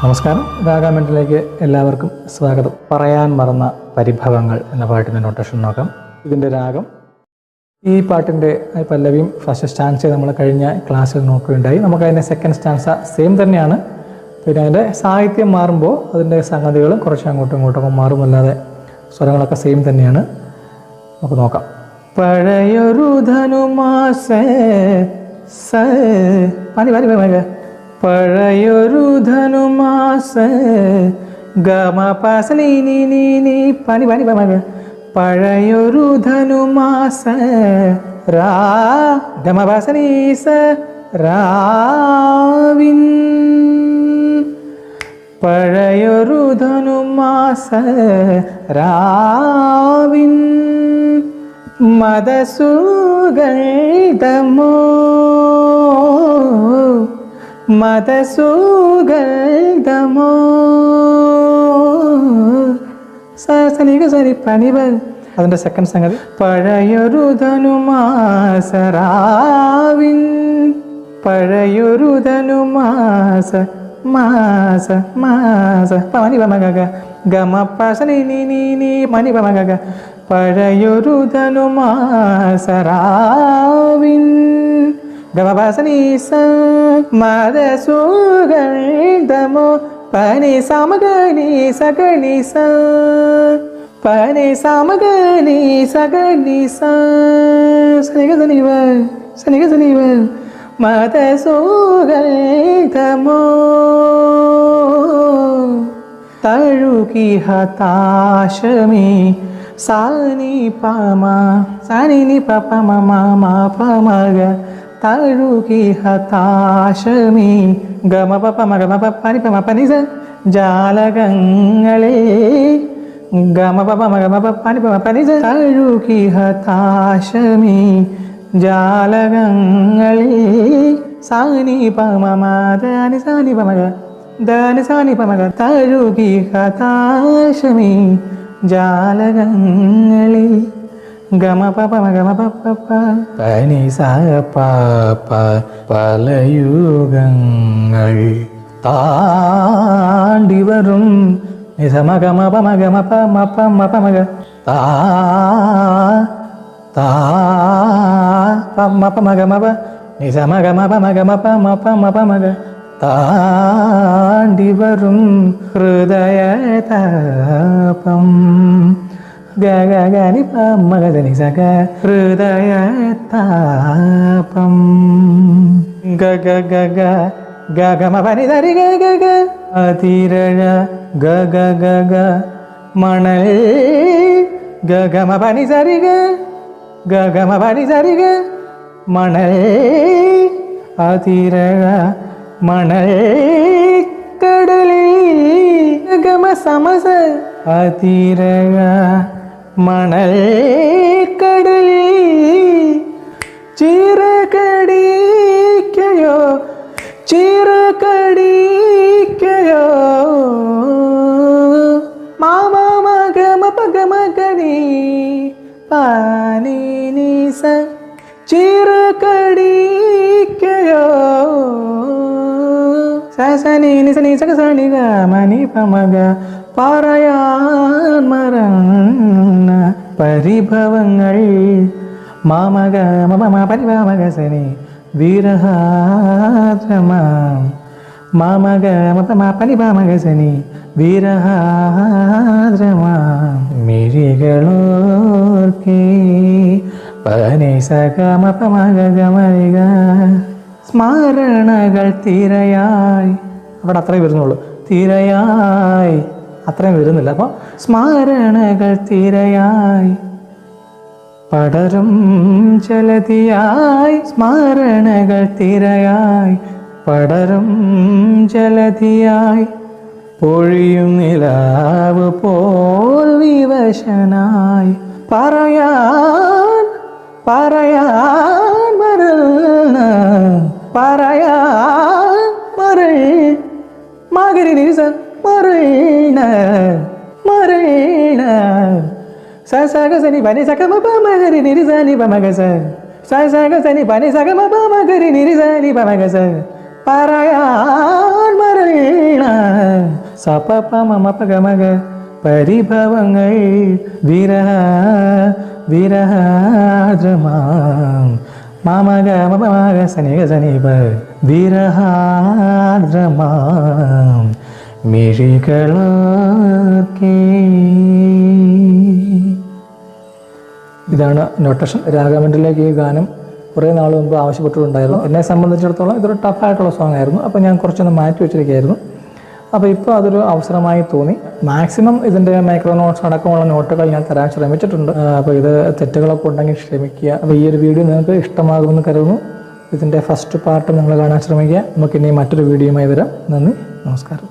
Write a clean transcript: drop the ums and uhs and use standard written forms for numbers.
നമസ്കാരം, രാഗാമെന്റിലേക്ക് എല്ലാവർക്കും സ്വാഗതം. പറയാൻ മറന്ന പരിഭവങ്ങൾ എന്ന പാട്ടിൻ്റെ നൊട്ടേഷൻ നോക്കാം. ഇതിൻ്റെ രാഗം, ഈ പാട്ടിൻ്റെ പല്ലവിയും ഫസ്റ്റ് സ്റ്റാൻസ നമ്മൾ കഴിഞ്ഞ ക്ലാസ്സിൽ നോക്കുകയുണ്ടായി. നമുക്കതിൻ്റെ സെക്കൻഡ് സ്റ്റാൻസ സെയിം തന്നെയാണ്. പിന്നെ അതിൻ്റെ സാഹിത്യം മാറുമ്പോൾ അതിൻ്റെ സംഗതികളും കുറച്ച് അങ്ങോട്ടും ഇങ്ങോട്ടൊക്കെ മാറുമല്ലാതെ സ്വരങ്ങളൊക്കെ സെയിം തന്നെയാണ്. നമുക്ക് നോക്കാം. പഴയൊരു ധനുമാസ പനി പനി പനി പഴയൊരു ധനുമാസ ഗമ പസ നീ നീ നീ നീ പനി പനി പനി പഴയൊരു ധനുമാസ രാ ഗമ പസ നീ സ രാവിൻ പഴയൊരു ധനുമാസ രാവിൻ മദസുഗന്ധമോ മദസുഗന്ധമോ സനിക സരി പനിവ. അതിൻ്റെ സെക്കൻഡ് സംഗതി, പഴയൊരു ധനുമാസരാവിൻ പഴയൊരു ധനുമാസ മാസ മാസ പനി പമഗ ഗമ പസ നീ നീ നീ നീ മനി പമഗ പഴയൊരു ധനുമാസരാവിൻ ഗമപസനീസ മദസുഗന്ധമോ പനി സമഗനി സഗനിസ പനി സമഗനി സഗനിസ സനിക സനിവ സനിക സനിവ മദസുഗന്ധമോ തഴുകി ഹതാശമി സാനി പമ സാനി നി പപ മമ പമഗ തഴുകി ഹതാശമി ഗമ പപ മഗ മപ പനി പമ പനി സ ജാലകങ്ങളെ ഗമ പപ മഗ മപ പനി പമ പനി സ തഴുകി ഹതാശമി ജാലകങ്ങളെ സാനി പമ ദാനി സാനി പമഗ ദാനി സാനി പമഗ തഴുകി ഹതാശമി ജാലകങ്ങളിൽ ഗമ പപ ഗമ പപ്പ പനി സ പപ പലയുഗങ്ങൾ താണ്ടി വരും നിസമ ഗമ പമ ഗമ പമ പമ പമഗ താ താ പമ പമ ഗമ പ നിസമ ഗമ പമ ഗമ പമ പമ പമഗ താണ്ടി വരും ഹൃദയതാപം ഗഗനി പമഗനി സഗ ഹൃദയതാപം ഗഗ ഗഗ ഗഗമ പനി ധരി ഗഗ അതിരഴ ഗഗ ഗഗ മണൽ ഗഗമ പനി സരി ഗഗമ പനി സരി മണൽ അതിരഴ മണൽ കടലിൽ ഗമ സമസ അതിരഴ മണൽ കടലിൽ ചിറകടിക്കയോ ചിറകടിക്കയോ മാമ മഗമ പഗമഗനി പാനി നിസ ചിറകടിക്കയോ സനി നിസനി സക സനി ഗ മനി പമഗ പറയാൻ മറന്ന പരിഭവങ്ങൾ മാമഗ മമ പരിഭവമഗ സനി വിരഹാദ്രമാം മാമഗ മമ പരിഭവമഗ സനി വിരഹാദ്രമാം മിഴികളോർക്കേ പനി സക മപമഗ ഗമരിക സ്മരണകൾ തിരയായി. അവിടെ അത്രയും വരുന്നുള്ളൂ, തിരയായി അത്രയും വരുന്നില്ല. അപ്പോൾ സ്മരണകൾ തിരയായി പടരും ജലധിയായി സ്മരണകൾ തിരയായി പടരും ജലധിയായി പൊഴിയും നിലാവ് പോൽ വിവശനായി പറയാൻ പറയാൻ മറന്ന പറയാൻ മറൽ മകരി നിസ മറീന മറീന സസഗ സനി പനി സകമ പമഗരി നിരിസനി പമഗസ സസഗ സനി പനി സകമ പമഗരി നിരിസനി പമഗസ പറയാൻ മറ സപപമപഗമഗ പരിഭവങ്ങൾ വിരഹാദ്രമാം മാമഗ മമഗ സനിഗ സനീപ വിരഹാദ്രമാം മിഴികളാർക്കേ. ഇതാണ് നൊട്ടേഷൻ. രാഗമൻഡിലേക്ക് ഈ ഗാനം കുറേ നാൾ മുമ്പ് ആവശ്യപ്പെട്ടിട്ടുണ്ടായിരുന്നു. എന്നെ സംബന്ധിച്ചിടത്തോളം ഇതൊരു ടഫായിട്ടുള്ള സോങ് ആയിരുന്നു. അപ്പോൾ ഞാൻ കുറച്ചൊന്ന് മാറ്റി വെച്ചിരിക്കുകയായിരുന്നു. അപ്പോൾ ഇപ്പോൾ അതൊരു അവസരമായി തോന്നി. മാക്സിമം ഇതിൻ്റെ മൈക്രോ നോട്ട്സ് അടക്കമുള്ള നോട്ടുകൾ ഞാൻ തരാൻ ശ്രമിച്ചിട്ടുണ്ട്. അപ്പോൾ ഇത് തെറ്റുകളൊക്കെ ഉണ്ടെങ്കിൽ ക്ഷമിക്കുക. അപ്പോൾ ഈ ഒരു വീഡിയോ നിങ്ങൾക്ക് ഇഷ്ടമാകുമെന്ന് കരുതുന്നു. ഇതിൻ്റെ ഫസ്റ്റ് പാർട്ട് നിങ്ങൾ കാണാൻ ശ്രമിക്കുക. നമുക്കിനി മറ്റൊരു വീഡിയോയുമായി വരാം. നന്ദി, നമസ്കാരം.